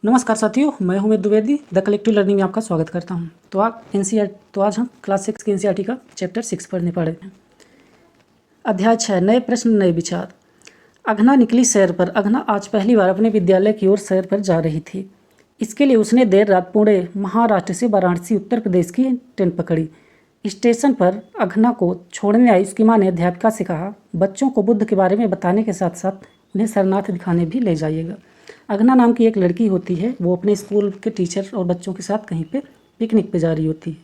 नमस्कार साथियों, मैं हूं द्विवेदी द कलेक्टिव लर्निंग में आपका स्वागत करता हूं। तो आज हम क्लास 6 के एनसीईआरटी का चैप्टर 6 पढ़ने पड़े हैं। अध्याय 6, नए प्रश्न नए विचार। अघना निकली सैर पर। अघना आज पहली बार अपने विद्यालय की ओर सैर पर जा रही थी। इसके लिए उसने देर रात पुणे महाराष्ट्र से वाराणसी उत्तर प्रदेश की ट्रेन पकड़ी। स्टेशन पर अघना को छोड़ने आई उसकी माँ ने अध्यापिका से कहा, बच्चों को बुद्ध के बारे में बताने के साथ साथ उन्हें सरनाथ दिखाने भी ले जाइएगा। अघना नाम की एक लड़की होती है, वो अपने स्कूल के टीचर और बच्चों के साथ कहीं पे पिकनिक पे जा रही होती है।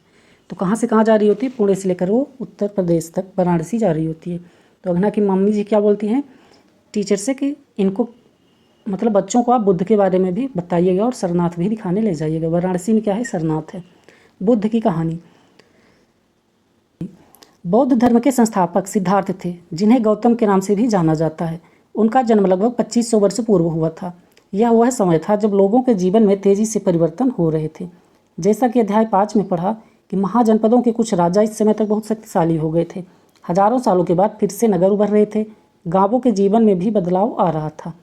तो कहाँ से कहाँ जा रही होती है? पुणे से लेकर वो उत्तर प्रदेश तक वाराणसी जा रही होती है। तो अघना की मम्मी जी क्या बोलती हैं टीचर से कि इनको मतलब बच्चों को आप बुद्ध के बारे में भी बताइएगा और सरनाथ भी दिखाने ले जाइएगा। वाराणसी में क्या है? सरनाथ है। बुद्ध की कहानी। बौद्ध धर्म के संस्थापक सिद्धार्थ थे, जिन्हें गौतम के नाम से भी जाना जाता है। उनका जन्म लगभग 2500 वर्ष पूर्व हुआ था। यह वह समय था जब लोगों के जीवन में तेजी से परिवर्तन हो रहे थे। जैसा कि अध्याय 5 में पढ़ा कि महाजनपदों के कुछ राजा इस समय तक बहुत शक्तिशाली हो गए थे। हजारों सालों के बाद फिर से नगर उभर रहे थे। गांवों के जीवन में भी बदलाव आ रहा था।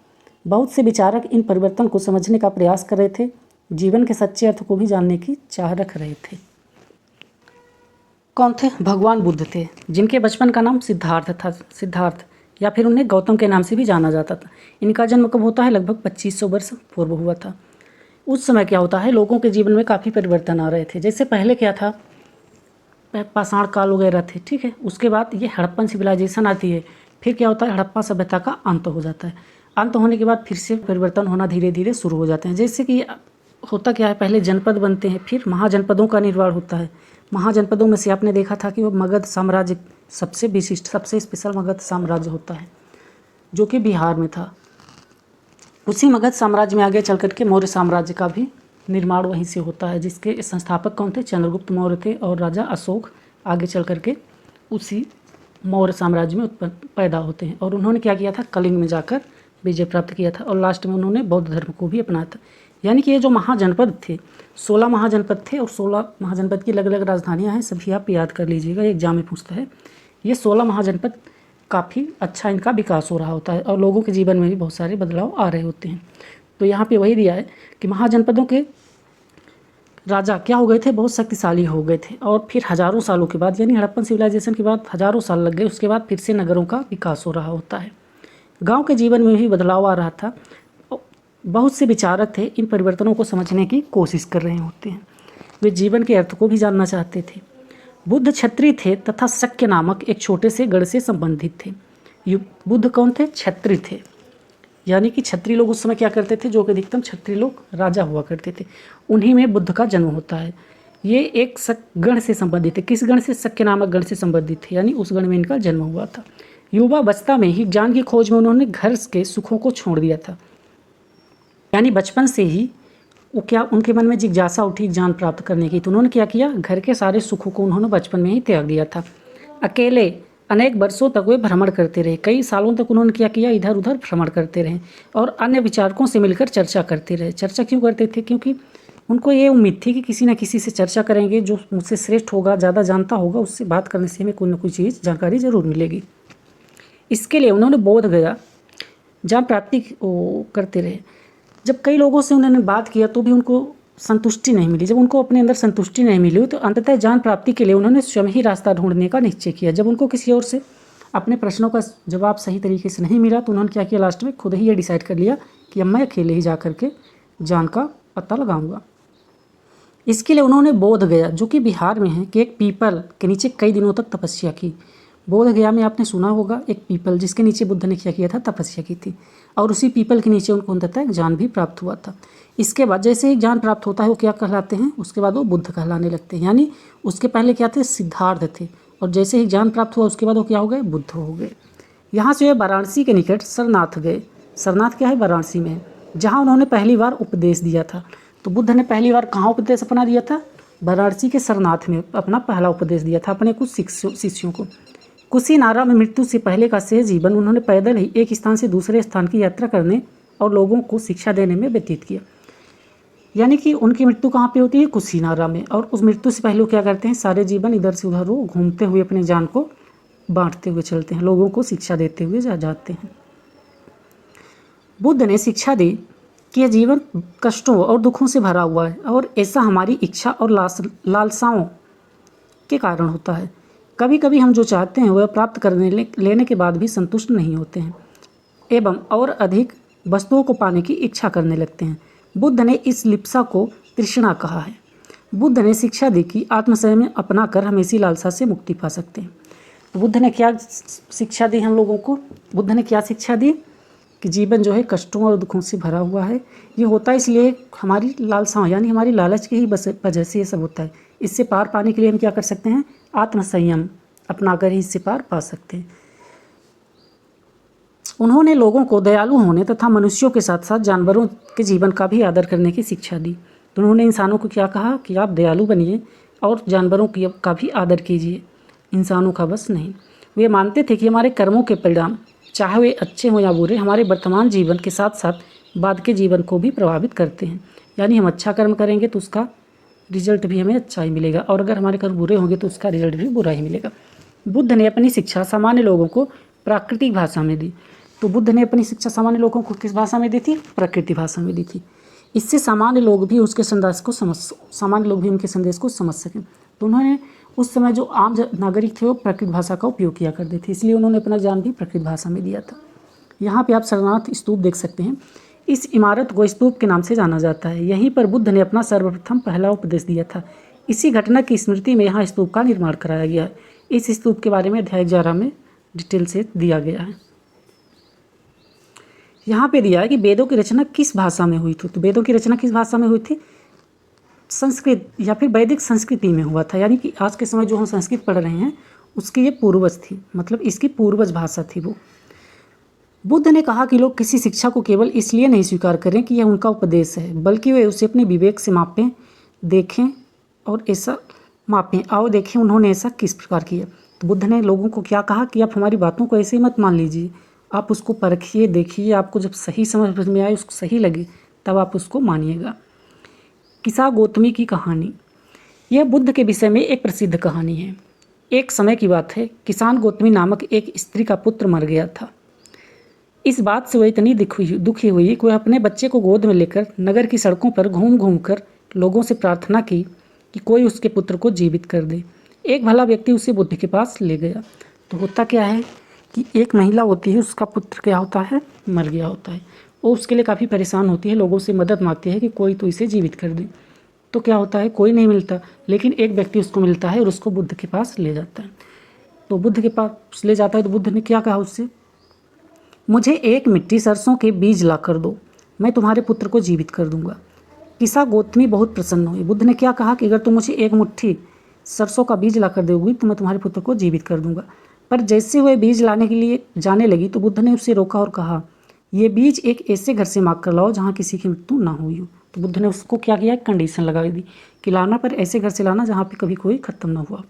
बहुत से विचारक इन परिवर्तन को समझने का प्रयास कर रहे थे, जीवन के सच्चे अर्थ को भी जानने की चाह रख रहे थे। कौन थे? भगवान बुद्ध थे, जिनके बचपन का नाम सिद्धार्थ था। सिद्धार्थ या फिर उन्हें गौतम के नाम से भी जाना जाता था। इनका जन्म कब होता है? लगभग 2500 वर्ष पूर्व हुआ था। उस समय क्या होता है, लोगों के जीवन में काफ़ी परिवर्तन आ रहे थे। जैसे पहले क्या था, पाषाण काल वगैरह थे, ठीक है। उसके बाद ये हड़प्पन सिविलाइजेशन आती है। फिर क्या होता है, हड़प्पा सभ्यता का अंत हो जाता है। अंत होने के बाद फिर से परिवर्तन होना धीरे धीरे शुरू हो जाते हैं। जैसे कि होता क्या है, पहले जनपद बनते हैं, फिर महाजनपदों का निर्माण होता है। महाजनपदों में से आपने देखा था कि वो मगध साम्राज्य सबसे विशिष्ट, सबसे स्पेशल मगध साम्राज्य होता है, जो कि बिहार में था। उसी मगध साम्राज्य में आगे चल करके मौर्य साम्राज्य का भी निर्माण वहीं से होता है, जिसके संस्थापक कौन थे? चंद्रगुप्त मौर्य थे और राजा अशोक आगे चल करके उसी मौर्य साम्राज्य में उत्पन्न पैदा होते हैं। और उन्होंने क्या किया था? कलिंग में जाकर विजय प्राप्त किया था और लास्ट में उन्होंने बौद्ध धर्म को भी अपनाया था। यानी कि ये जो महाजनपद थे, 16 महाजनपद थे और 16 महाजनपद की अलग अलग राजधानियां हैं। सभी आप याद कर लीजिएगा, एग्जाम में पूछता है। ये 16 महाजनपद काफ़ी अच्छा इनका विकास हो रहा होता है और लोगों के जीवन में भी बहुत सारे बदलाव आ रहे होते हैं। तो यहाँ पे वही दिया है कि महाजनपदों के राजा क्या हो गए थे? बहुत शक्तिशाली हो गए थे। और फिर हजारों सालों के बाद, यानी हड़प्पन सिविलाइजेशन के बाद हजारों साल लग गए, उसके बाद फिर से नगरों का विकास हो रहा होता है। गाँव के जीवन में भी बदलाव आ रहा था। बहुत से विचारक थे, इन परिवर्तनों को समझने की कोशिश कर रहे होते हैं। वे जीवन के अर्थ को भी जानना चाहते थे। बुद्ध क्षत्रिय थे तथा शक्य नामक एक छोटे से गढ़ से संबंधित थे। बुद्ध कौन थे? क्षत्रिय थे। यानी कि क्षत्रिय लोग उस समय क्या करते थे? जो कि अधिकतम क्षत्रिय लोग राजा हुआ करते थे। उन्हीं में बुद्ध का जन्म होता है। ये एक गण से संबंधित है। किस गण से? शक्य नामक गण से संबंधित थे, यानी उस गण में इनका जन्म हुआ था। युवा अवस्था में ही ज्ञान की खोज में उन्होंने घर के सुखों को छोड़ दिया था। यानी बचपन से ही वो क्या, उनके मन में जिज्ञासा उठी ज्ञान प्राप्त करने की। तो उन्होंने क्या किया? घर के सारे सुखों को उन्होंने बचपन में ही त्याग दिया था। अकेले अनेक वर्षों तक वे भ्रमण करते रहे। कई सालों तक उन्होंने क्या किया? इधर उधर भ्रमण करते रहे और अन्य विचारकों से मिलकर चर्चा करते रहे। चर्चा क्यों करते थे? क्योंकि उनको ये उम्मीद थी कि किसी न किसी से चर्चा करेंगे, जो मुझसे श्रेष्ठ होगा, ज़्यादा जानता होगा, उससे बात करने से हमें कोई ना कोई चीज़, जानकारी ज़रूर मिलेगी। इसके लिए उन्होंने बोध गया ज्ञान प्राप्ति करते रहे। जब कई लोगों से उन्होंने बात किया तो भी उनको संतुष्टि नहीं मिली। जब उनको अपने अंदर संतुष्टि नहीं मिली तो अंततः ज्ञान प्राप्ति के लिए उन्होंने स्वयं ही रास्ता ढूंढने का निश्चय किया। जब उनको किसी और से अपने प्रश्नों का जवाब सही तरीके से नहीं मिला तो उन्होंने क्या किया? लास्ट में खुद ही ये डिसाइड कर लिया कि अब मैं अकेले ही जा करके ज्ञान का पता लगाऊंगा। इसके लिए उन्होंने बोध गया, जो कि बिहार में है, कि एक पीपल के नीचे कई दिनों तक तपस्या की। बोध गया में आपने सुना होगा, एक पीपल जिसके नीचे बुद्ध ने क्या किया था? तपस्या की थी। और उसी पीपल के नीचे उनको अंततः ज्ञान भी प्राप्त हुआ था। इसके बाद जैसे ही ज्ञान प्राप्त होता है वो क्या कहलाते हैं? उसके बाद वो बुद्ध कहलाने लगते हैं। यानी उसके पहले क्या थे? सिद्धार्थ थे। और जैसे ही ज्ञान प्राप्त हुआ उसके बाद वो क्या हो गए? बुद्ध हो गए। यहाँ से वे वाराणसी के निकट सरनाथ गए। सरनाथ क्या है? वाराणसी में है, जहाँ उन्होंने पहली बार उपदेश दिया था। तो बुद्ध ने पहली बार कहाँ उपदेश अपना दिया था? वाराणसी के सरनाथ में अपना पहला उपदेश दिया था अपने कुछ शिष्यों को। कुशीनारा में मृत्यु से पहले का शेष जीवन उन्होंने पैदल ही एक स्थान से दूसरे स्थान की यात्रा करने और लोगों को शिक्षा देने में व्यतीत किया। यानी कि उनकी मृत्यु कहाँ पे होती है? कुशीनारा में। और उस मृत्यु से पहले वो क्या करते हैं? सारे जीवन इधर से उधर वो घूमते हुए अपने ज्ञान को बांटते हुए चलते हैं, लोगों को शिक्षा देते हुए जाते हैं। बुद्ध ने शिक्षा दी कि यह जीवन कष्टों और दुखों से भरा हुआ है और ऐसा हमारी इच्छा और लालसाओं के कारण होता है। कभी कभी हम जो चाहते हैं वह प्राप्त लेने के बाद भी संतुष्ट नहीं होते हैं एवं और अधिक वस्तुओं को पाने की इच्छा करने लगते हैं। बुद्ध ने इस लिप्सा को तृष्णा कहा है। बुद्ध ने शिक्षा दी कि आत्मसंयम अपना कर हम इसी लालसा से मुक्ति पा सकते हैं। तो बुद्ध ने क्या शिक्षा दी हम लोगों को? बुद्ध ने क्या शिक्षा दी कि जीवन जो है कष्टों और दुखों से भरा हुआ है। ये होता है इसलिए हमारी लालसाओं यानी हमारी लालच की ही वजह से ये सब होता है। इससे पार पाने के लिए हम क्या कर सकते हैं? आत्मसंयम अपना कर ही इससे पार पा सकते हैं। उन्होंने लोगों को दयालु होने तथा मनुष्यों के साथ साथ जानवरों के जीवन का भी आदर करने की शिक्षा दी। तो उन्होंने इंसानों को क्या कहा कि आप दयालु बनिए और जानवरों का भी आदर कीजिए, इंसानों का बस नहीं। वे मानते थे कि हमारे कर्मों के परिणाम चाहे वे अच्छे हों या बुरे हमारे वर्तमान जीवन के साथ साथ बाद के जीवन को भी प्रभावित करते हैं। यानी हम अच्छा कर्म करेंगे तो उसका रिजल्ट भी हमें अच्छा ही मिलेगा और अगर हमारे कर्म बुरे होंगे तो उसका रिजल्ट भी बुरा ही मिलेगा। बुद्ध ने अपनी शिक्षा सामान्य लोगों को प्राकृतिक भाषा में दी। तो बुद्ध ने अपनी शिक्षा सामान्य लोगों को किस भाषा में दी थी? प्राकृतिक भाषा में दी थी। इससे सामान्य लोग भी उनके संदेश को समझ सकें। तो उन्होंने उस समय जो आम नागरिक थे वो प्राकृत भाषा का उपयोग किया करते थे, इसलिए उन्होंने अपना ज्ञान भी प्राकृत भाषा में दिया था। यहाँ पे आप सारनाथ स्तूप देख सकते हैं। इस इमारत को स्तूप के नाम से जाना जाता है। यहीं पर बुद्ध ने अपना सर्वप्रथम पहला उपदेश दिया था। इसी घटना की स्मृति में यहाँ स्तूप का निर्माण कराया गया है। इस स्तूप के बारे में अध्याय 11 में डिटेल से दिया गया है। यहाँ पे दिया है कि वेदों की रचना किस भाषा में हुई थी। तो वेदों की रचना किस भाषा में हुई थी? संस्कृत या फिर वैदिक संस्कृति में हुआ था। यानी कि आज के समय जो हम संस्कृत पढ़ रहे हैं उसकी ये पूर्वज थी, मतलब इसकी पूर्वज भाषा थी वो। बुद्ध ने कहा कि लोग किसी शिक्षा को केवल इसलिए नहीं स्वीकार करें कि यह उनका उपदेश है, बल्कि वे उसे अपने विवेक से मापें, देखें और ऐसा मापें। आओ देखें उन्होंने ऐसा किस प्रकार किया। तो बुद्ध ने लोगों को क्या कहा कि आप हमारी बातों को ऐसे ही मत मान लीजिए, आप उसको परखिए, देखिए, आपको जब सही समझ में आए, उसको सही लगे, तब आप उसको मानिएगा। किसा गौतमी की कहानी, यह बुद्ध के विषय में एक प्रसिद्ध कहानी है। एक समय की बात है, किसान गौतमी नामक एक स्त्री का पुत्र मर गया था। इस बात से वह इतनी दुखी हुई कि वह अपने बच्चे को गोद में लेकर नगर की सड़कों पर घूम घूम कर लोगों से प्रार्थना की कि कोई उसके पुत्र को जीवित कर दे। एक भला व्यक्ति उसे बुद्ध के पास ले गया। तो होता क्या है कि एक महिला होती है, उसका पुत्र क्या होता है? मर गया होता है। वो उसके लिए काफ़ी परेशान होती है, लोगों से मदद मांगती है कि कोई तो इसे जीवित कर दे। तो क्या होता है, कोई नहीं मिलता, लेकिन एक व्यक्ति उसको मिलता है और उसको बुद्ध के पास ले जाता है। तो बुद्ध के पास ले जाता है तो बुद्ध ने क्या कहा उससे? मुझे एक मिट्टी सरसों के बीज ला कर दो, मैं तुम्हारे पुत्र को जीवित कर दूंगा। किसा गौतमी बहुत प्रसन्न हुई। बुद्ध ने क्या कहा कि अगर तुम मुझे एक मुट्ठी सरसों का बीज ला कर दोगी तो मैं तुम्हारे पुत्र को जीवित कर दूंगा। पर जैसे वह बीज लाने के लिए जाने लगी तो बुद्ध ने उसे रोका और कहा, ये बीज एक ऐसे घर से मांग कर लाओ जहाँ किसी की मृत्यु ना हुई हो। तो बुद्ध ने उसको क्या किया? कंडीशन लगा दी कि लाना, पर ऐसे घर से लाना जहाँ पे कभी कोई ख़त्म ना हुआ।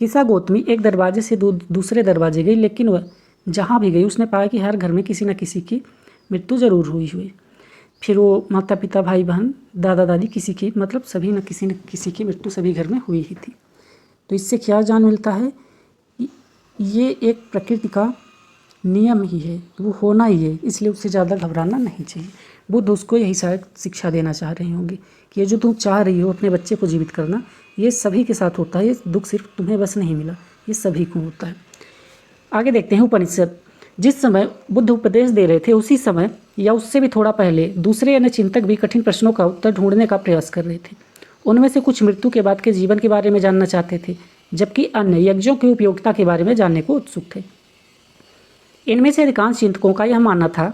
किसा गौतमी एक दरवाजे से दूसरे दरवाजे गई, लेकिन वह जहाँ भी गई उसने पाया कि हर घर में किसी न किसी की मृत्यु ज़रूर हुई। फिर वो माता पिता, भाई बहन, दादा दादी, किसी की, मतलब सभी न किसी की मृत्यु सभी घर में हुई ही थी। तो इससे क्या जान मिलता है? ये एक प्रकृति का नियम ही है, वो होना ही है, इसलिए उससे ज़्यादा घबराना नहीं चाहिए। बुद्ध उसको यही शायद शिक्षा देना चाह रहे होंगे कि ये जो तुम चाह रही हो अपने बच्चे को जीवित करना, ये सभी के साथ होता है, ये दुख सिर्फ तुम्हें बस नहीं मिला, ये सभी को होता है। आगे देखते हैं उपनिषद। जिस समय बुद्ध उपदेश दे रहे थे उसी समय या उससे भी थोड़ा पहले दूसरे अन्य चिंतक भी कठिन प्रश्नों का उत्तर ढूंढने का प्रयास कर रहे थे। उनमें से कुछ मृत्यु के बाद के जीवन के बारे में जानना चाहते थे, जबकि अन्य यज्ञों की उपयोगिता के बारे में जानने को उत्सुक थे। इनमें से अधिकांश चिंतकों का यह मानना था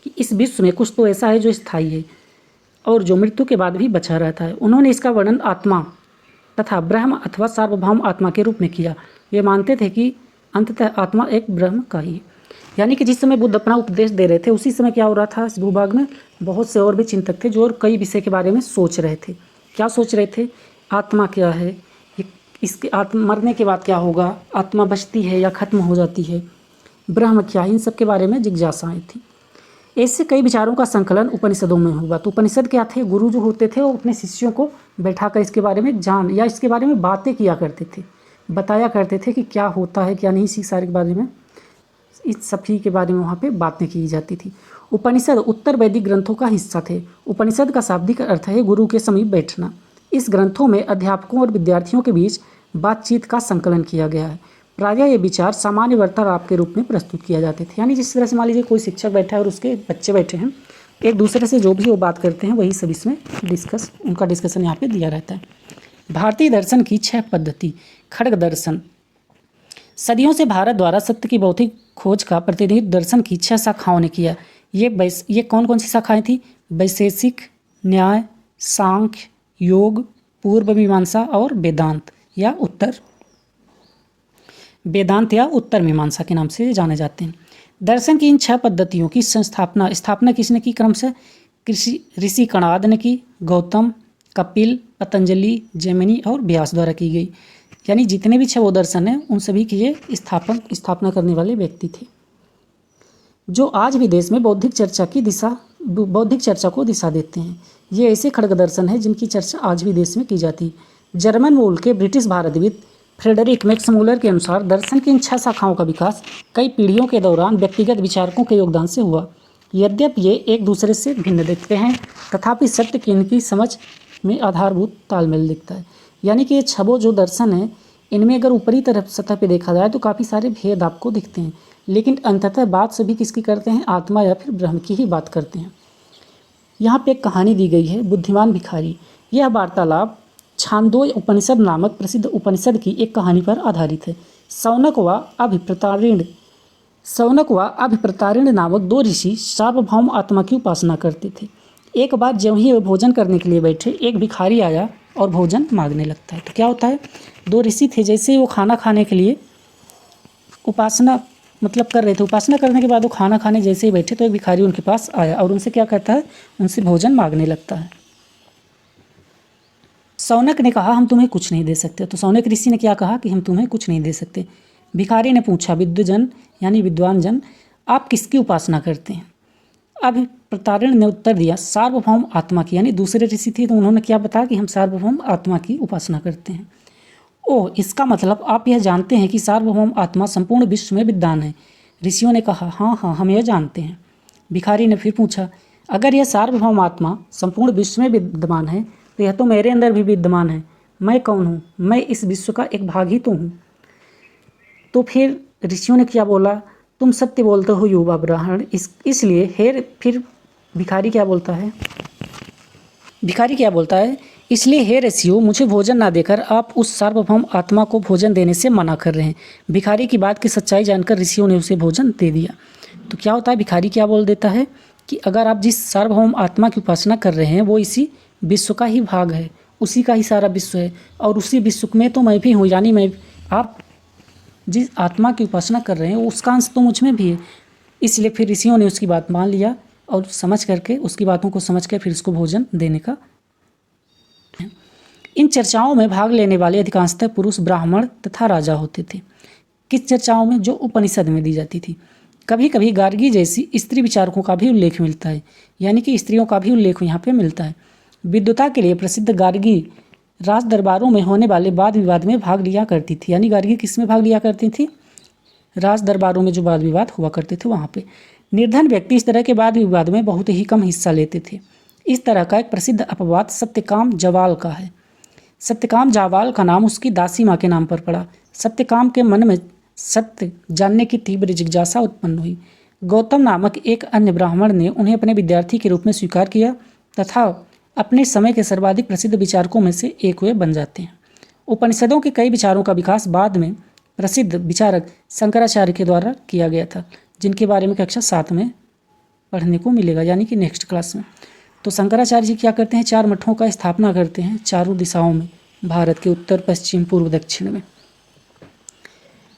कि इस विश्व में कुछ तो ऐसा है जो स्थायी है और जो मृत्यु के बाद भी बचा रहता है। उन्होंने इसका वर्णन आत्मा तथा ब्रह्म अथवा सार्वभौम आत्मा के रूप में किया। वे मानते थे कि अंततः आत्मा एक ब्रह्म का ही है। यानी कि जिस समय बुद्ध अपना उपदेश दे रहे थे उसी समय क्या हो रहा था, इस भूभाग में बहुत से और भी चिंतक थे जो और कई विषय के बारे में सोच रहे थे। क्या सोच रहे थे? आत्मा क्या है, इसके मरने के बाद क्या होगा, आत्मा बचती है या खत्म हो जाती है, ब्रह्म क्या है, इन सब के बारे में जिज्ञासाएँ थी। ऐसे कई विचारों का संकलन उपनिषदों में हुआ। तो उपनिषद क्या थे? गुरु जो होते थे वो अपने शिष्यों को बैठाकर इसके बारे में जान या इसके बारे में बातें किया करते थे, बताया करते थे कि क्या होता है क्या नहीं, इसी सारे के बारे में इस सभी के बारे में वहाँ पे बातें की जाती थी। उपनिषद उत्तर वैदिक ग्रंथों का हिस्सा थे। उपनिषद का शाब्दिक अर्थ है गुरु के समीप बैठना। इस ग्रंथों में अध्यापकों और विद्यार्थियों के बीच बातचीत का संकलन किया गया है। प्रायः ये विचार सामान्य वार्तालाप के रूप में प्रस्तुत किया जाते थे, यानी जिस तरह से मान लीजिए कोई शिक्षक बैठा है और उसके बच्चे बैठे हैं, एक दूसरे से जो भी वो बात करते हैं वही सब इसमें उनका डिस्कशन यहाँ पे दिया रहता है। भारतीय दर्शन की 6 पद्धति। खड्ग दर्शन। सदियों से भारत द्वारा सत्य की भौतिक खोज का प्रतिनिधित्व दर्शन की 6 शाखाओं ने किया। ये कौन कौन सी शाखाएं थी? वैशेषिक, न्याय, सांख्य, योग, पूर्व मीमांसा और वेदांत या उत्तर मीमांसा के नाम से जाने जाते हैं। दर्शन की इन 6 पद्धतियों की स्थापना किसने की? क्रम से ऋषि कणाद ने की, गौतम, कपिल, पतंजलि, जैमिनी और व्यास द्वारा की गई। यानी जितने भी 6 वो दर्शन हैं उन सभी की ये स्थापना करने वाले व्यक्ति थे, जो आज भी देश में बौद्धिक चर्चा को दिशा देते हैं। ये ऐसे खड्ग दर्शन है जिनकी चर्चा आज भी देश में की जाती है। जर्मन मूल के ब्रिटिश भारतविद फ्रेडरिक मैक्समूलर के अनुसार दर्शन की इन 6 शाखाओं का विकास कई पीढ़ियों के दौरान व्यक्तिगत विचारकों के योगदान से हुआ। यद्यपि ये एक दूसरे से भिन्न दिखते हैं, तथापि सत्य की इनकी समझ में आधारभूत तालमेल दिखता है। यानी कि ये 6 जो दर्शन हैं, इनमें अगर ऊपरी तरफ सतह पे देखा जाए तो काफ़ी सारे भेद आपको दिखते हैं, लेकिन अंततः बात सभी किसकी करते हैं? आत्मा या फिर ब्रह्म की ही बात करते हैं। यहाँ पे एक कहानी दी गई है, बुद्धिमान भिखारी। यह वार्तालाप छांदोग्य उपनिषद नामक प्रसिद्ध उपनिषद की एक कहानी पर आधारित है। सौनक व अभिप्रतारिण नामक 2 ऋषि सार्वभौम आत्मा की उपासना करते थे। एक बार जब ही वे भोजन करने के लिए बैठे, एक भिखारी आया और भोजन मांगने लगता है। तो क्या होता है, 2 ऋषि थे, जैसे ही वो खाना खाने के लिए उपासना कर रहे थे, उपासना करने के बाद वो खाना खाने जैसे ही बैठे तो एक भिखारी उनके पास आया और उनसे क्या कहता है? उनसे भोजन मांगने लगता है। सौनक ने कहा, हम तुम्हें कुछ नहीं दे सकते। तो सौनक ऋषि ने क्या कहा कि हम तुम्हें कुछ नहीं दे सकते। भिखारी ने पूछा, विद्वजन यानी विद्वान जन, आप किसकी उपासना करते हैं? अब प्रतारिण ने उत्तर दिया, सार्वभौम आत्मा की। यानी दूसरे ऋषि थे तो उन्होंने क्या बताया कि हम सार्वभौम आत्मा की उपासना करते हैं। ओह, इसका मतलब आप यह जानते हैं कि सार्वभौम आत्मा संपूर्ण विश्व में विद्यमान है। ऋषियों ने कहा, हाँ, हम यह जानते हैं। भिखारी ने फिर पूछा, अगर यह सार्वभौम आत्मा संपूर्ण विश्व में विद्यमान है तो यह तो मेरे अंदर भी विद्यमान है। मैं कौन हूँ? मैं इस विश्व का एक भाग ही तो हूँ। तो फिर ऋषियों ने क्या बोला? तुम सत्य बोलते हो युवा ब्राह्मण। इसलिए फिर भिखारी क्या बोलता है? इसलिए हे ऋषियों, मुझे भोजन ना देकर आप उस सार्वभौम आत्मा को भोजन देने से मना कर रहे हैं। भिखारी की बात की सच्चाई जानकर ऋषियों ने उसे भोजन दे दिया। तो क्या होता है, भिखारी क्या बोल देता है कि अगर आप जिस सार्वभौम आत्मा की उपासना कर रहे हैं वो इसी विश्व का ही भाग है, उसी का ही सारा विश्व है, और उसी विश्व में तो मैं भी हूँ। यानी आप जिस आत्मा की उपासना कर रहे हैं उसका अंश तो मुझ में भी है। इसलिए फिर ऋषियों ने उसकी बात मान लिया और उसकी बातों को समझ कर फिर उसको भोजन देने का। इन चर्चाओं में भाग लेने वाले अधिकांशतः पुरुष ब्राह्मण तथा राजा होते थे। किस चर्चाओं में? जो उपनिषद में दी जाती थी। कभी कभी गार्गी जैसी स्त्री विचारकों का भी उल्लेख मिलता है, यानी कि स्त्रियों का भी उल्लेख यहाँ पे मिलता है। विद्वता के लिए प्रसिद्ध गार्गी राज दरबारों में होने वाले वाद विवाद में भाग लिया करती थी। यानी गार्गी किस में भाग लिया करती थी? राज दरबारों में जो वाद विवाद हुआ करते थे वहाँ पे। निर्धन व्यक्ति इस तरह के वाद विवाद में बहुत ही कम हिस्सा लेते थे। इस तरह का एक प्रसिद्ध अपवाद सत्यकाम जवाल का है। सत्यकाम जावाल का नाम उसकी दासी माँ के नाम पर पड़ा। सत्यकाम के मन में सत्य जानने की तीव्र जिज्ञासा उत्पन्न हुई। गौतम नामक एक अन्य ब्राह्मण ने उन्हें अपने विद्यार्थी के रूप में स्वीकार किया तथा अपने समय के सर्वाधिक प्रसिद्ध विचारकों में से एक वे बन जाते हैं। उपनिषदों के कई विचारों का विकास बाद में प्रसिद्ध विचारक शंकराचार्य के द्वारा किया गया था, जिनके बारे में कक्षा 7 में पढ़ने को मिलेगा, यानी कि नेक्स्ट क्लास में। तो शंकराचार्य जी क्या करते हैं? 4 मठों का स्थापना करते हैं चारों दिशाओं में, भारत के उत्तर, पश्चिम, पूर्व, दक्षिण में।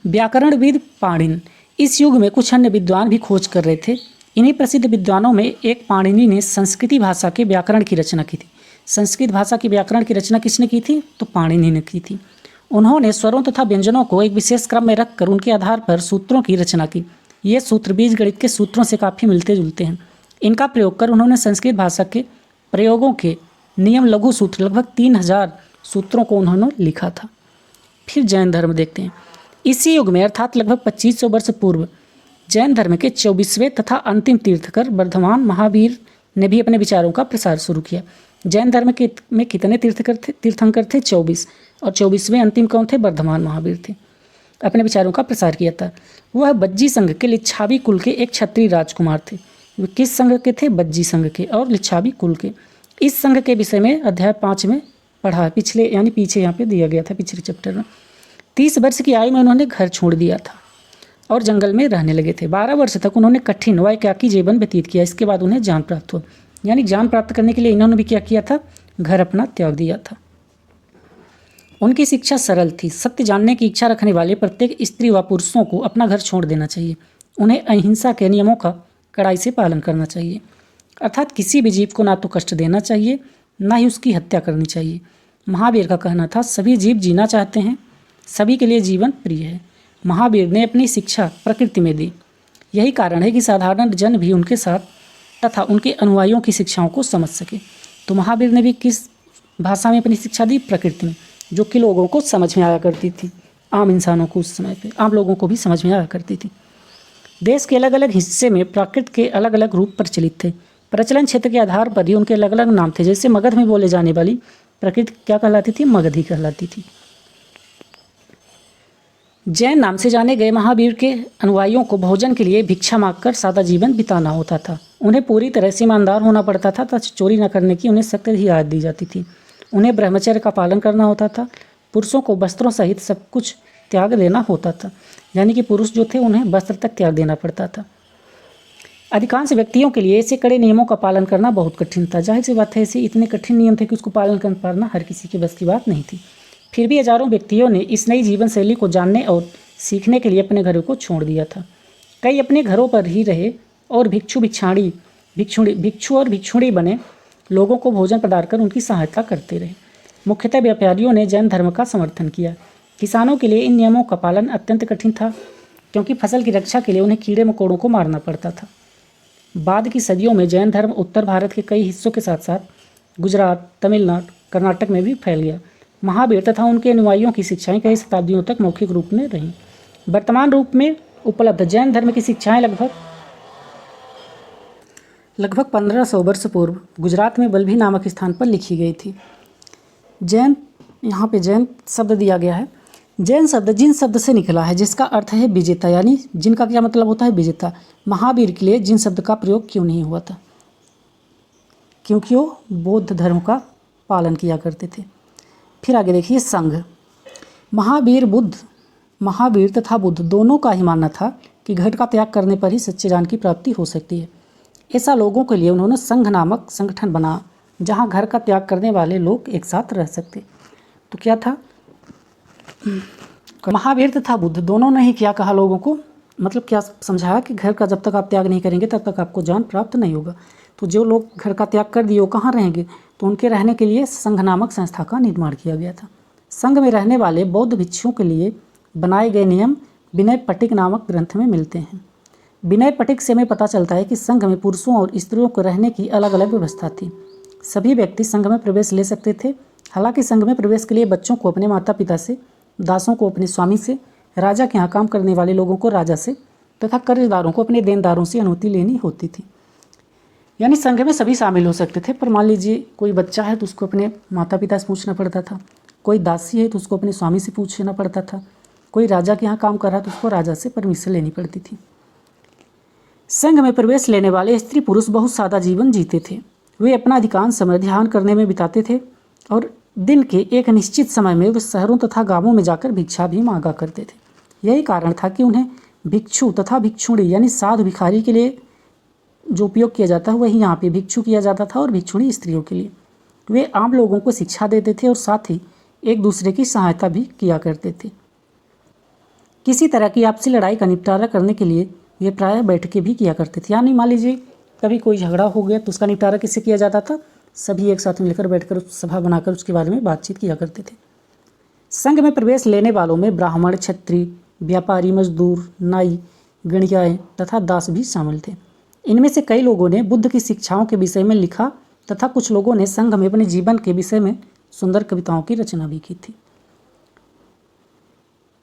व्याकरणविद पाणिनि। इस युग में कुछ अन्य विद्वान भी खोज कर रहे थे। इन्हीं प्रसिद्ध विद्वानों में एक पाणिनि ने संस्कृति भाषा के व्याकरण की रचना की थी। संस्कृत भाषा की व्याकरण की रचना किसने की थी? तो पाणिनि ने की थी। उन्होंने स्वरों तथा व्यंजनों को एक विशेष क्रम में रखकर उनके आधार पर सूत्रों की रचना की। ये सूत्र बीजगणित के सूत्रों से काफ़ी मिलते जुलते हैं। इनका प्रयोग कर उन्होंने संस्कृत भाषा के प्रयोगों के नियम लघु सूत्र लगभग 3000 सूत्रों को उन्होंने लिखा था। फिर जैन धर्म देखते हैं। इसी युग में अर्थात लगभग 2500 वर्ष पूर्व जैन धर्म के 24वें तथा अंतिम तीर्थकर वर्धमान महावीर ने भी अपने विचारों का प्रसार शुरू किया। जैन धर्म में कितने तीर्थंकर थे? 24। और 24वें अंतिम कौन थे? वर्धमान महावीर थे। अपने विचारों का प्रसार किया था। वह बज्जी संघ के लिच्छावी कुल के एक क्षत्रिय राजकुमार थे। वे किस संघ के थे? बज्जी संघ के और लिच्छावी कुल के। इस संघ के विषय में अध्याय 5 में पढ़ा, पीछे यहाँ पे दिया गया था, पिछले चैप्टर में। 30 वर्ष की आयु में उन्होंने घर छोड़ दिया था और जंगल में रहने लगे थे। 12 वर्ष तक उन्होंने कठिन व एकाकी जीवन व्यतीत किया। इसके बाद उन्हें ज्ञान प्राप्त हुआ। यानी ज्ञान प्राप्त करने के लिए इन्होंने भी क्या किया था? घर अपना त्याग दिया था। उनकी शिक्षा सरल थी। सत्य जानने की इच्छा रखने वाले प्रत्येक स्त्री व पुरुषों को अपना घर छोड़ देना चाहिए। उन्हें अहिंसा के नियमों का कड़ाई से पालन करना चाहिए, अर्थात किसी भी जीव को ना तो कष्ट देना चाहिए, ना ही उसकी हत्या करनी चाहिए। महावीर का कहना था, सभी जीव जीना चाहते हैं, सभी के लिए जीवन प्रिय है। महावीर ने अपनी शिक्षा प्रकृति में दी। यही कारण है कि साधारण जन भी उनके साथ तथा उनके अनुयायियों की शिक्षाओं को समझ सके। तो महावीर ने भी किस भाषा में अपनी शिक्षा दी? प्रकृति में, जो कि लोगों को समझ में आया करती थी। आम इंसानों को उस समय पे, आम लोगों को भी समझ में आया करती थी। देश के अलग अलग हिस्से में प्राकृत के अलग अलग रूप प्रचलित थे। प्रचलन क्षेत्र के आधार पर ही उनके अलग अलग नाम थे। जैसे मगध में बोले जाने वाली प्रकृति क्या कहलाती थी? मगधी कहलाती थी। जैन नाम से जाने गए महावीर के अनुयायियों को भोजन के लिए भिक्षा मांगकर सादा जीवन बिताना होता था। उन्हें पूरी तरह से ईमानदार होना पड़ता था तथा चोरी न करने की उन्हें सख्त हिदायत दी जाती थी। उन्हें ब्रह्मचर्य का पालन करना होता था। पुरुषों को वस्त्रों सहित सब कुछ त्याग देना होता था। यानी कि पुरुष जो थे उन्हें वस्त्र तक त्याग देना पड़ता था। अधिकांश व्यक्तियों के लिए ऐसे कड़े नियमों का पालन करना बहुत कठिन था। जाहिर सी बात है, ऐसे इतने कठिन नियम थे कि उसको पालन कर पाना हर किसी के बस की बात नहीं थी। फिर भी हजारों व्यक्तियों ने इस नई जीवन शैली को जानने और सीखने के लिए अपने घरों को छोड़ दिया था। कई अपने घरों पर ही रहे और भिक्षु और भिक्षुणी बने लोगों को भोजन प्रदान कर उनकी सहायता करते रहे। मुख्यतः व्यापारियों ने जैन धर्म का समर्थन किया। किसानों के लिए इन नियमों का पालन अत्यंत कठिन था, क्योंकि फसल की रक्षा के लिए उन्हें कीड़े मकोड़ों को मारना पड़ता था। बाद की सदियों में जैन धर्म उत्तर भारत के कई हिस्सों के साथ साथ गुजरात, तमिलनाडु, कर्नाटक में भी फैल गया। महावीर तथा उनके अनुयायियों की शिक्षाएं कई शताब्दियों तक मौखिक रूप में रहीं। वर्तमान रूप में उपलब्ध जैन धर्म की शिक्षाएं लगभग 1500 वर्ष पूर्व गुजरात में बल्भी नामक स्थान पर लिखी गई थी। जैन, यहाँ पे जैन शब्द दिया गया है। जैन शब्द जिन शब्द से निकला है, जिसका अर्थ है विजेता, यानी जिनका क्या मतलब होता है? विजेता। महावीर के लिए जिन शब्द का प्रयोग क्यों नहीं हुआ था? क्योंकि वो बौद्ध धर्म का पालन किया करते थे। फिर आगे देखिए, संघ। महावीर तथा बुद्ध दोनों का ही मानना था कि घर का त्याग करने पर ही सच्चे ज्ञान की प्राप्ति हो सकती है। ऐसा लोगों के लिए उन्होंने संघ नामक संगठन बना, जहाँ घर का त्याग करने वाले लोग एक साथ रह सकते। तो क्या था? महावीर तथा बुद्ध दोनों ने ही क्या कहा लोगों को? मतलब क्या समझाया कि घर का जब तक आप त्याग नहीं करेंगे तब तक आपको ज्ञान प्राप्त नहीं होगा। तो जो लोग घर का त्याग कर दिए वो कहाँ रहेंगे? तो उनके रहने के लिए संघ नामक संस्था का निर्माण किया गया था। संघ में रहने वाले बौद्ध भिक्षुओं के लिए बनाए गए नियम विनय पटिक नामक ग्रंथ में मिलते हैं। विनय पटिक से हमें पता चलता है कि संघ में पुरुषों और स्त्रियों को रहने की अलग अलग व्यवस्था थी। सभी व्यक्ति संघ में प्रवेश ले सकते थे। हालांकि संघ में प्रवेश के लिए बच्चों को अपने माता पिता से, दासों को अपने स्वामी से, राजा के यहाँ काम करने वाले लोगों को राजा से तथा कर्जदारों को अपने देनदारों से अनुमति लेनी होती थी। यानी संघ में सभी शामिल हो सकते थे। पर मान लीजिए कोई बच्चा है तो उसको अपने माता पिता से पूछना पड़ता था, कोई दासी है तो उसको अपने स्वामी से पूछना पड़ता था, कोई राजा के यहाँ काम कर रहा है तो उसको राजा से परमिशन लेनी पड़ती थी। संघ में प्रवेश लेने वाले स्त्री पुरुष बहुत सादा जीवन जीते थे। वे अपना अधिकांश समय ध्यान करने में बिताते थे और दिन के एक निश्चित समय में वे शहरों तथा गांवों में जाकर भिक्षा भी मांगा करते थे। यही कारण था कि उन्हें भिक्षु तथा भिक्षुणी यानी साधु भिखारी के लिए जो उपयोग किया जाता है वही यहाँ पे भिक्षु किया जाता था और भिक्षुणी स्त्रियों के लिए। वे आम लोगों को शिक्षा देते थे और साथ ही एक दूसरे की सहायता भी किया करते थे। किसी तरह की आपसी लड़ाई का निपटारा करने के लिए वे प्रायः बैठकें भी किया करते थे। यानी मान लीजिए कभी कोई झगड़ा हो गया तो उसका निपटारा किससे किया जाता था? सभी एक साथ मिलकर बैठकर सभा बनाकर उसके बारे में बातचीत किया करते थे। संघ में प्रवेश लेने वालों में ब्राह्मण, क्षत्रिय, व्यापारी, मजदूर, नाई, गणियाएँ तथा दास भी शामिल थे। इनमें से कई लोगों ने बुद्ध की शिक्षाओं के विषय में लिखा तथा कुछ लोगों ने संघ में अपने जीवन के विषय में सुंदर कविताओं की रचना भी की थी।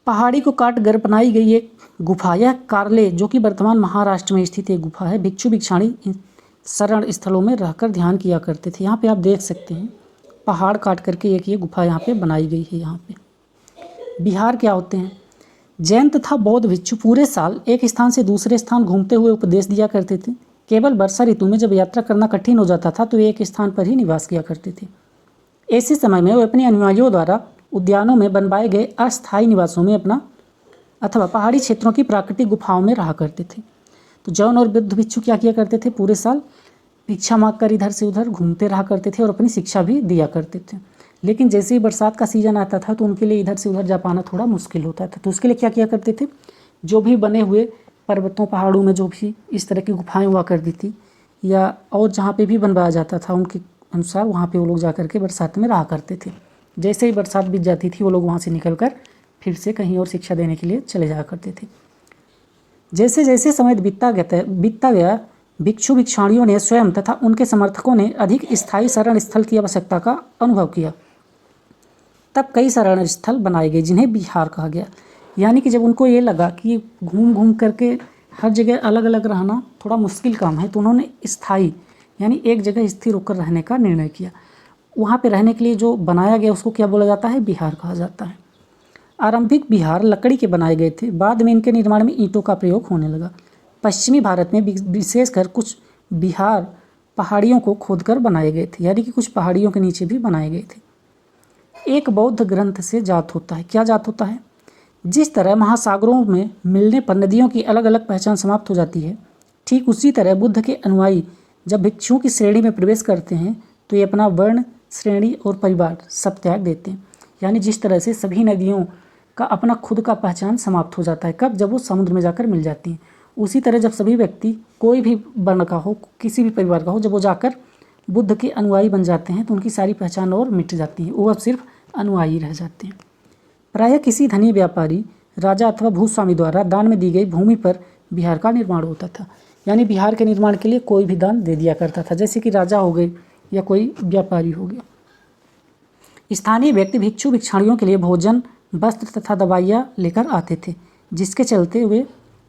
पहाड़ी को काट घर बनाई गई एक गुफा, यह कार्ले जो कि वर्तमान महाराष्ट्र में स्थित एक गुफा है, भिक्षु भिक्षाणी शरण स्थलों में रहकर ध्यान किया करते थे। यहाँ पे आप देख सकते हैं पहाड़ काट करके एक ये गुफा यहाँ पे बनाई गई है। यहाँ पे बिहार क्या होते हैं? जैन तथा बौद्ध भिक्षु पूरे साल एक स्थान से दूसरे स्थान घूमते हुए उपदेश दिया करते थे। केवल वर्षा ऋतु में जब यात्रा करना कठिन हो जाता था तो वे एक स्थान पर ही निवास किया करते थे। ऐसे समय में वे अपने अनुयायियों द्वारा उद्यानों में बनवाए गए अस्थायी निवासों में अपना अथवा पहाड़ी क्षेत्रों की प्राकृतिक गुफाओं में रहा करते थे। तो जैन और बौद्ध भिक्षु क्या किया करते थे? पूरे साल भिक्षा मांगकर इधर से उधर घूमते रहा करते थे और अपनी शिक्षा भी दिया करते थे। लेकिन जैसे ही बरसात का सीज़न आता था तो उनके लिए इधर से उधर जा पाना थोड़ा मुश्किल होता था। तो उसके लिए क्या किया करते थे? जो भी बने हुए पर्वतों पहाड़ों में जो भी इस तरह की गुफाएं हुआ करती थी या और जहाँ पे भी बनवाया जाता था उनके अनुसार वहाँ पे वो लोग जा करके बरसात में रहा करते थे। जैसे ही बरसात बीत जाती थी वो लोग वहाँ से निकल कर फिर से कहीं और शिक्षा देने के लिए चले जाया करते थे। जैसे जैसे समय बीतता गया भिक्षु भिक्षाणियों ने स्वयं तथा उनके समर्थकों ने अधिक स्थायी शरण स्थल की आवश्यकता का अनुभव किया। तब कई शरण स्थल बनाए गए जिन्हें बिहार कहा गया। यानी कि जब उनको ये लगा कि घूम घूम करके हर जगह अलग अलग रहना थोड़ा मुश्किल काम है तो उन्होंने स्थायी यानी एक जगह स्थिर होकर रहने का निर्णय किया। वहाँ पे रहने के लिए जो बनाया गया उसको क्या बोला जाता है? बिहार कहा जाता है। आरंभिक बिहार लकड़ी के बनाए गए थे, बाद में इनके निर्माण में ईंटों का प्रयोग होने लगा। पश्चिमी भारत में विशेषकर कुछ बिहार पहाड़ियों को खोदकर बनाए गए थे, यानी कि कुछ पहाड़ियों के नीचे भी बनाए गए थे। एक बौद्ध ग्रंथ से जात होता है। क्या जात होता है? जिस तरह महासागरों में मिलने पर नदियों की अलग अलग पहचान समाप्त हो जाती है, ठीक उसी तरह बुद्ध के अनुयायी जब भिक्षुओं की श्रेणी में प्रवेश करते हैं तो ये अपना वर्ण, श्रेणी और परिवार सब त्याग देते हैं। यानी जिस तरह से सभी नदियों का अपना खुद का पहचान समाप्त हो जाता है, कब? जब वो समुद्र में जाकर मिल जाती हैं। उसी तरह जब सभी व्यक्ति कोई भी वर्ण का हो, किसी भी परिवार का हो, जब वो जाकर बुद्ध के अनुयायी बन जाते हैं तो उनकी सारी पहचान और मिट जाती है, वो अब सिर्फ अनुयायी रह जाते हैं। प्रायः किसी धनी व्यापारी, राजा अथवा भूस्वामी द्वारा दान में दी गई भूमि पर बिहार का निर्माण होता था। यानी बिहार के निर्माण के लिए कोई भी दान दे दिया करता था, जैसे कि राजा हो गए या कोई व्यापारी हो गया। स्थानीय व्यक्ति भिक्षु भिक्षाणियों के लिए भोजन, वस्त्र तथा दवाइयाँ लेकर आते थे,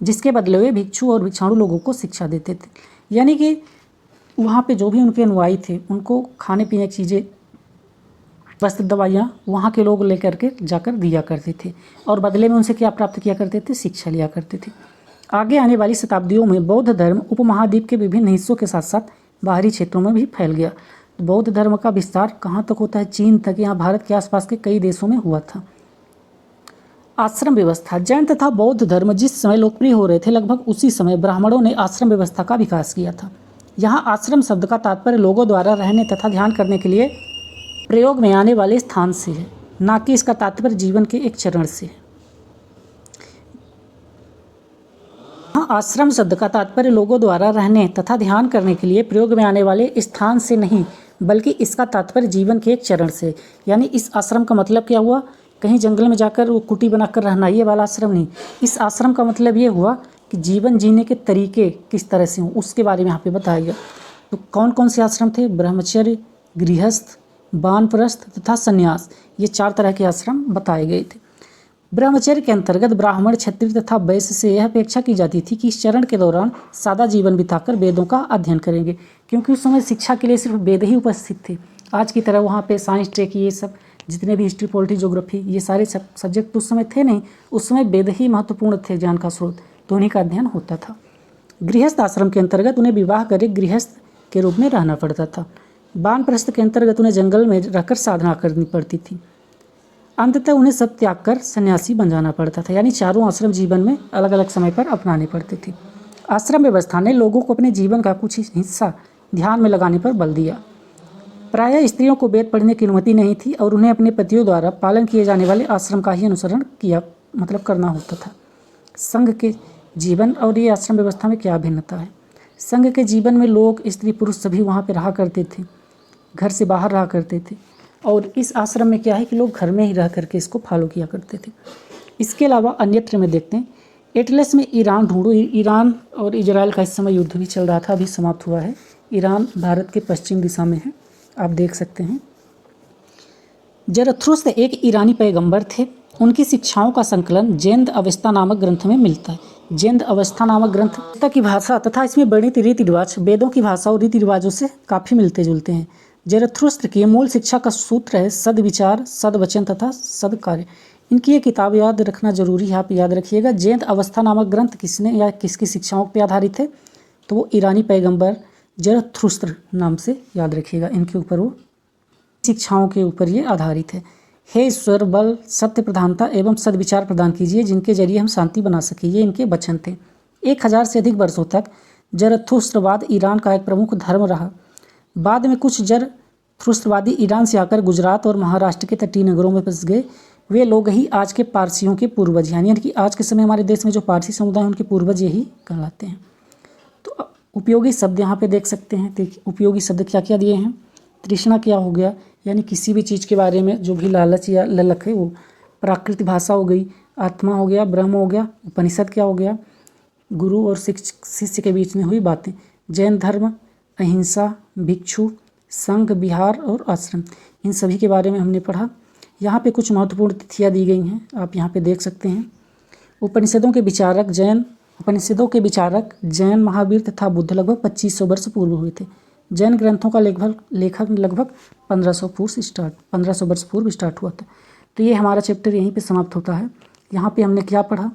जिसके बदले वे भिक्षु और भिक्षाणु लोगों को शिक्षा देते थे। यानी कि वहाँ पे जो भी उनके अनुयायी थे उनको खाने पीने की चीज़ें, वस्त्र, दवाइयाँ वहाँ के लोग लेकर के जाकर दिया करते थे और बदले में उनसे क्या प्राप्त किया करते थे? शिक्षा लिया करते थे। आगे आने वाली शताब्दियों में बौद्ध धर्म उपमहाद्वीप के विभिन्न हिस्सों के साथ साथ बाहरी क्षेत्रों में भी फैल गया। बौद्ध धर्म का विस्तार कहाँ तक होता है? चीन तक, यहाँ भारत के आसपास के कई देशों में हुआ था। आश्रम व्यवस्था। जैन तथा बौद्ध धर्म जिस समय लोकप्रिय हो रहे थे लगभग उसी समय ब्राह्मणों ने आश्रम व्यवस्था का विकास किया था। यहाँ आश्रम शब्द का तात्पर्य लोगों द्वारा रहने तथा ध्यान करने के लिए प्रयोग में आने वाले स्थान से है, ना कि इसका तात्पर्य जीवन के एक चरण से है। आश्रम शब्द का तात्पर्य लोगों द्वारा रहने तथा ध्यान करने के लिए प्रयोग में आने वाले स्थान से नहीं, बल्कि इसका तात्पर्य जीवन के एक चरण से। यानी इस आश्रम का मतलब क्या हुआ? कहीं जंगल में जाकर वो कुटी बनाकर रहना, ये वाला आश्रम नहीं। इस आश्रम का मतलब ये हुआ कि जीवन जीने के तरीके किस तरह से हों, उसके बारे में यहाँ पे बताया गया। तो कौन कौन से आश्रम थे? ब्रह्मचर्य, गृहस्थ, वानप्रस्थ तथा संन्यास, ये 4 तरह के आश्रम बताए गए थे। ब्रह्मचर्य के अंतर्गत ब्राह्मण, क्षत्रिय तथा वैश्य से यह अपेक्षा की जाती थी कि इस चरण के दौरान सादा जीवन बिताकर वेदों का अध्ययन करेंगे, क्योंकि उस समय शिक्षा के लिए सिर्फ वेद ही उपस्थित थे। आज की तरह वहाँ पे साइंस टेक, ये सब जितने भी हिस्ट्री, पॉलिटी, ज्योग्राफी, ये सारे सब्जेक्ट उस समय थे नहीं। उस समय वेद ही महत्वपूर्ण थे ज्ञान का स्रोत, तो उन्हीं का अध्ययन होता था। गृहस्थ आश्रम के अंतर्गत उन्हें विवाह कर गृहस्थ के रूप में रहना पड़ता था। वानप्रस्थ के अंतर्गत उन्हें जंगल में रहकर साधना करनी पड़ती थी। अंततः उन्हें सब त्याग कर सन्यासी बन जाना पड़ता था। यानी चारों आश्रम जीवन में अलग अलग समय पर अपनाने पड़ते थे। आश्रम व्यवस्था ने लोगों को अपने जीवन का कुछ हिस्सा ध्यान में लगाने पर बल दिया। प्रायः स्त्रियों को वेद पढ़ने की अनुमति नहीं थी और उन्हें अपने पतियों द्वारा पालन किए जाने वाले आश्रम का ही अनुसरण करना होता था। संघ के जीवन और ये आश्रम व्यवस्था में क्या भिन्नता है? संघ के जीवन में लोग, स्त्री पुरुष सभी वहाँ पर रहा करते थे, घर से बाहर रहा करते थे। और इस आश्रम में क्या है कि लोग घर में ही रह करके इसको फॉलो किया करते थे। इसके अलावा अन्यत्र में देखते हैं, एटलस में ईरान ढूंढो। ईरान और इजराइल का इस समय युद्ध भी चल रहा था, अभी समाप्त हुआ है। ईरान भारत के पश्चिम दिशा में है, आप देख सकते हैं। जरथुस्त्र एक ईरानी पैगंबर थे। उनकी शिक्षाओं का संकलन जैन अवस्था नामक ग्रंथ में मिलता है। जैन अवस्था नामक ग्रंथ की भाषा तथा इसमें वर्णित रीति रिवाज वेदों की भाषा और रीति रिवाजों से काफ़ी मिलते जुलते हैं। जरथुस्त्र की मूल शिक्षा का सूत्र है सद्विचार, सद्वचन तथा सद्कार्य। इनकी ये किताब याद रखना जरूरी है, आप याद रखिएगा। जैन अवस्था नामक ग्रंथ किसने या किसकी शिक्षाओं पर आधारित है? तो वो ईरानी पैगंबर जरथुस्त्र नाम से याद रखिएगा। इनके ऊपर वो शिक्षाओं के ऊपर ये आधारित है। हे ईश्वर, बल, सत्य प्रधानता एवं सद्विचार प्रदान कीजिए जिनके जरिए हम शांति बना सकें, ये इनके वचन थे। 1000 से अधिक वर्षों तक जरथुस्त्रवाद ईरान का एक प्रमुख धर्म रहा। बाद में कुछ जरथुस्त्रवादी ईरान से आकर गुजरात और महाराष्ट्र के तटीय नगरों में बस गए। वे लोग ही आज के पारसियों के पूर्वज, यानी कि आज के समय हमारे देश में जो पारसी समुदाय हैं उनके पूर्वज यही कहलाते हैं। तो उपयोगी शब्द यहाँ पे देख सकते हैं। देखिए उपयोगी शब्द क्या क्या दिए हैं। तृष्णा क्या हो गया, यानी किसी भी चीज़ के बारे में जो भी लालच या ललक है वो। प्राकृत भाषा हो गई, आत्मा हो गया, ब्रह्म हो गया। उपनिषद क्या हो गया, गुरु और शिष्य के बीच में हुई बातें। जैन धर्म, अहिंसा, भिक्षु, संघ, विहार और आश्रम, इन सभी के बारे में हमने पढ़ा। यहाँ पे कुछ महत्वपूर्ण तिथियाँ दी गई हैं, आप यहाँ पे देख सकते हैं। उपनिषदों के विचारक जैन महावीर तथा बुद्ध लगभग 2500 वर्ष पूर्व हुए थे। जैन ग्रंथों का लेखन लगभग 1500 वर्ष पूर्व स्टार्ट हुआ था। तो ये हमारा चैप्टर यहीं पे समाप्त होता है। यहाँ पे हमने क्या पढ़ा,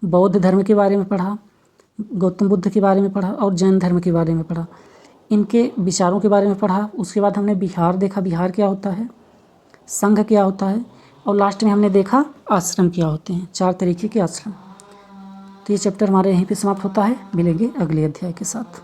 बौद्ध धर्म के बारे में पढ़ा, गौतम बुद्ध के बारे में पढ़ा और जैन धर्म के बारे में पढ़ा, इनके विचारों के बारे में पढ़ा। उसके बाद हमने विहार देखा, विहार क्या होता है, संघ क्या होता है, और लास्ट में हमने देखा आश्रम क्या होते हैं, 4 तरीके के आश्रम। तो ये चैप्टर हमारे यहीं पे समाप्त होता है। मिलेंगे अगले अध्याय के साथ।